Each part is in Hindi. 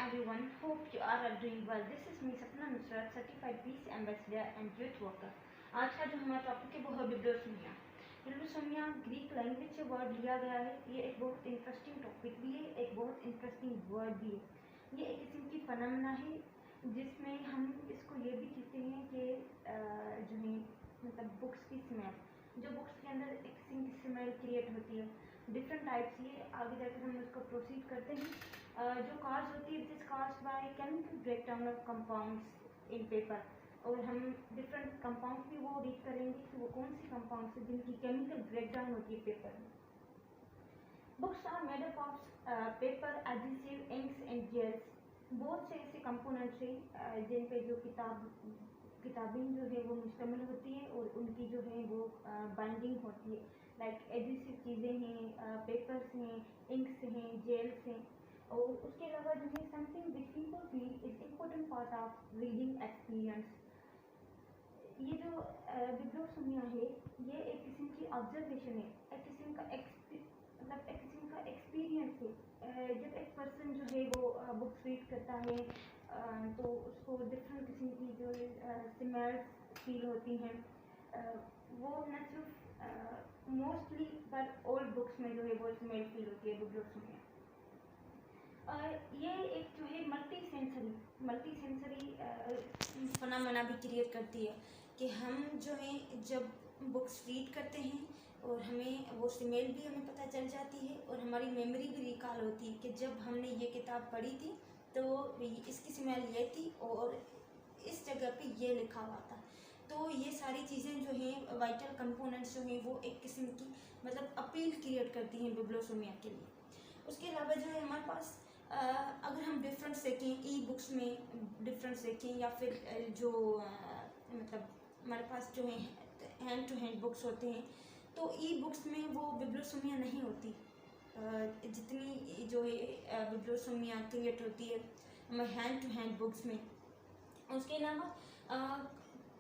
everyone. Hope you are all doing well. This is me Sapna Nusrat, Certified Peace Ambassador and Youth Worker. आज का जो हमारा टॉपिक है वो है बिब्लियोसोमिया। बिब्लियोसोमिया ग्रीक लैंग्वेज से वर्ड लिया गया है। ये एक बहुत इंटरेस्टिंग टॉपिक भी है, एक बहुत इंटरेस्टिंग वर्ड भी है। ये एक किस्म की फनमना है जिसमें हम इसको ये भी कहते हैं कि जो है मतलब बुक्स की स्मेल, जो बुक्स के अंदर एक किस्म की स्मेल क्रिएट होती है। डिफरेंट टाइप्स, ये आगे जाकर हम उसको प्रोसीड करते हैं। जो कार्स होती है, this cars by chemical breakdown of compounds in paper, और हम डिफरेंट कंपाउंड्स भी वो रीड करेंगे कि वो कौन सी कंपाउंड्स है जिनकी केमिकल ब्रेकडाउन होती है पेपर में। Books are made up of paper, adhesive, inks and gels. बहुत से ऐसे कंपोनेंट्स हैं जिन पे जो किताबें जो है वो मुश्तमिल होती है और उनकी जो है वो बाइंडिंग होती है। लाइक एडहेसिव चीज़ें हैं, पेपर्स हैं, इंक्स हैं, जेल्स हैं। और उसके अलावा जो है something which people feel is important part of reading experience. ये जो बिब्लियोसोमिया है ये एक किस्म की ऑब्जर्वेशन है, एक किस्म का एक्सपीरियंस है। जब एक पर्सन जो है वो बुक्स रीड करता है तो उसको डिफरेंट किस्म की जो स्मेल्स फील होती हैं। वो न सिर्फ मोस्टली पर ओल्ड बुक्स में जो है वो स्मेल फील होती है बिब्लियोसोमिया। ये एक जो है मल्टी सेंसरी फनामना भी क्रिएट करती है कि हम जो है जब बुक्स रीड करते हैं और हमें वो स्मेल भी हमें पता चल जाती है और हमारी मेमोरी भी रिकॉल होती है कि जब हमने ये किताब पढ़ी थी तो इसकी स्मेल ये थी और इस जगह पे ये लिखा हुआ था। तो ये सारी चीज़ें जो हैं वाइटल कंपोनेंट्स जो हैं वो एक किस्म की मतलब अपील क्रिएट करती हैं बिब्लियोसोमिया के लिए। उसके अलावा जो है हमारे पास अगर हम डिफरेंस देखें, ई बुक्स में डिफरेंस देखें या फिर जो मतलब हमारे पास जो है हैंड टू हैंड बुक्स होते हैं, तो ई बुक्स में वो बिब्लियोसोमिया नहीं होती जितनी जो है बिब्लियोसोमिया क्रिएट होती है हमारे हैंड टू हैंड बुक्स में। उसके अलावा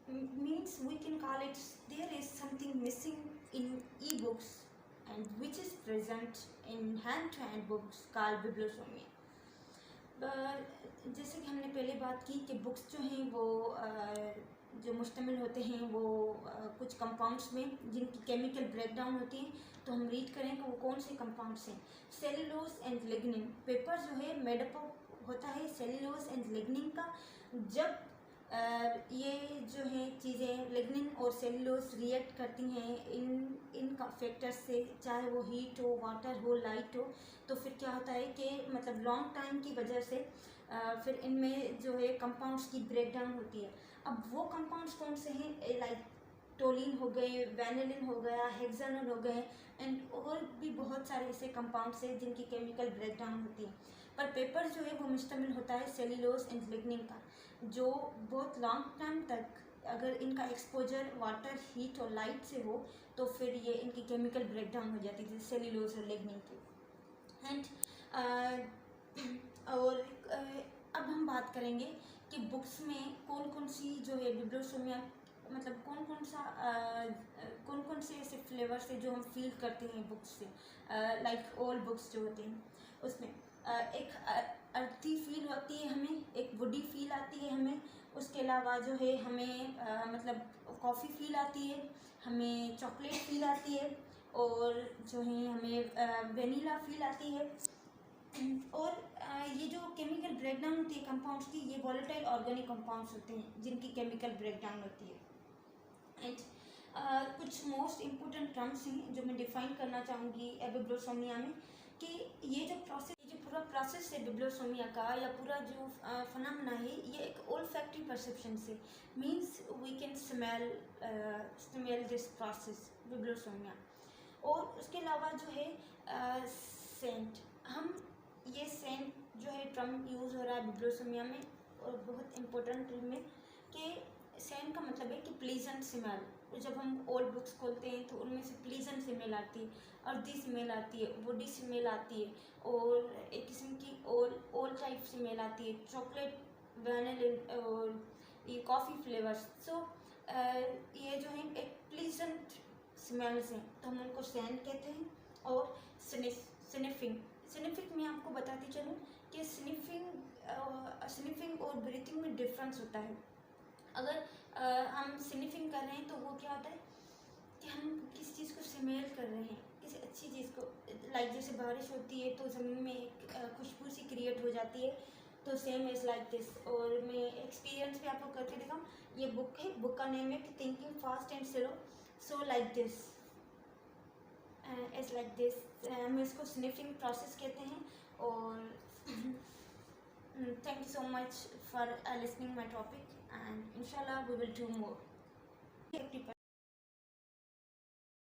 means we can call it there is something missing in e books and which is present in hand-to-hand books called bibliosomia। जैसे कि हमने पहले बात की कि बुक्स जो हैं वो जो मुश्तमिल होते हैं वो कुछ कंपाउंड्स में जिनकी केमिकल ब्रेकडाउन होती है, तो हम रीड करें कि वो कौन से कंपाउंड्स हैं। सेलुलोज एंड लिग्निन, पेपर जो है मेडअप होता है सेलुलोज एंड लिग्निन का। जब ये जो है चीज़ें लिग्निन और सेलुलोज रिएक्ट करती हैं इन फैक्टर्स से, चाहे वो हीट हो, वाटर हो, लाइट हो, तो फिर क्या होता है कि मतलब लॉन्ग टाइम की वजह से फिर इनमें जो है कंपाउंड्स की ब्रेकडाउन होती है। अब वो कंपाउंड्स कौन से हैं, लाइक टोलिन हो गए, वैनिलिन हो गया, हेक्सानोल हो गए एंड और भी बहुत सारे ऐसे कंपाउंड्स हैं जिनकी केमिकल ब्रेकडाउन होती है। पर पेपर जो है वो मुश्तमिल होता है सेल्यूलोज एंड लिग्निन का, जो बहुत लॉन्ग टाइम तक अगर इनका एक्सपोजर वाटर, हीट और लाइट से हो तो फिर ये इनकी केमिकल ब्रेकडाउन हो जाती थी सेल्यूलोज और लिग्निन की। एंड और अब हम बात करेंगे कि बुक्स में कौन कौन सी जो है बिब्लियोसोमिया मतलब कौन कौन से ऐसे फ्लेवर्स है जो हम फील करते हैं बुक्स से। लाइक ओल्ड बुक्स जो होते हैं उसमें एक अर्थी फील होती है हमें, एक वुडी फील आती है हमें। उसके अलावा जो है हमें मतलब कॉफ़ी फील आती है, हमें चॉकलेट फील आती है और जो है हमें वेनीला फील आती है। और ये जो केमिकल ब्रेकडाउन होती है कंपाउंड्स की, ये वॉलेटाइल ऑर्गेनिक कंपाउंड्स होते हैं जिनकी केमिकल ब्रेकडाउन होती है। एंड कुछ मोस्ट इम्पोर्टेंट टर्म्स हैं जो मैं डिफाइन करना चाहूँगी बिब्लियोसोमिया में, कि ये जो पूरा प्रोसेस है बिब्लियोसोमिया का या पूरा जो फनामना है, ये एक ओल्फैक्टरी परसेप्शन से means we can smell this process bibliosmia. और उसके अलावा जो है सेंट, हम ये सेंट जो है टर्म यूज़ हो रहा है बिब्लियोसोमिया में और बहुत इम्पोर्टेंट में, कि सेंट का मतलब है कि प्लीजेंट स्मेल। जब हम ओल्ड बुक्स खोलते हैं तो उनमें से प्लीजेंट स्मेल आती है, अर्दी स्मेल आती है, वुडी स्मेल आती है और एक किस्म की ओल टाइप स्मेल आती है, चॉकलेट, वैनिलिन और ये कॉफ़ी फ्लेवर्स। सो ये जो है एक प्लीजेंट स्मेल्स हैं तो हम उनको सेंट कहते हैं। और स्निफिंग मैं आपको बताती चलूँ कि स्निफिंग स्निफिंग और ब्रीथिंग में डिफरेंस होता है। अगर हम स्निफिंग कर रहे हैं तो वो क्या होता है कि हम किसी चीज़ को स्मेल कर रहे हैं, किसी अच्छी चीज़ को, लाइक जैसे बारिश होती है तो ज़मीन में एक खुशबू सी क्रिएट हो जाती है, तो सेम इज़ लाइक दिस। और मैं एक्सपीरियंस भी आपको करके दिखाऊँ, ये बुक है, बुक का नेम है कि thinking fast and slow, so like this, is like this. हम इसको स्निफिंग प्रोसेस कहते हैं। और thank you so much for listening my topic, and inshallah we will do more.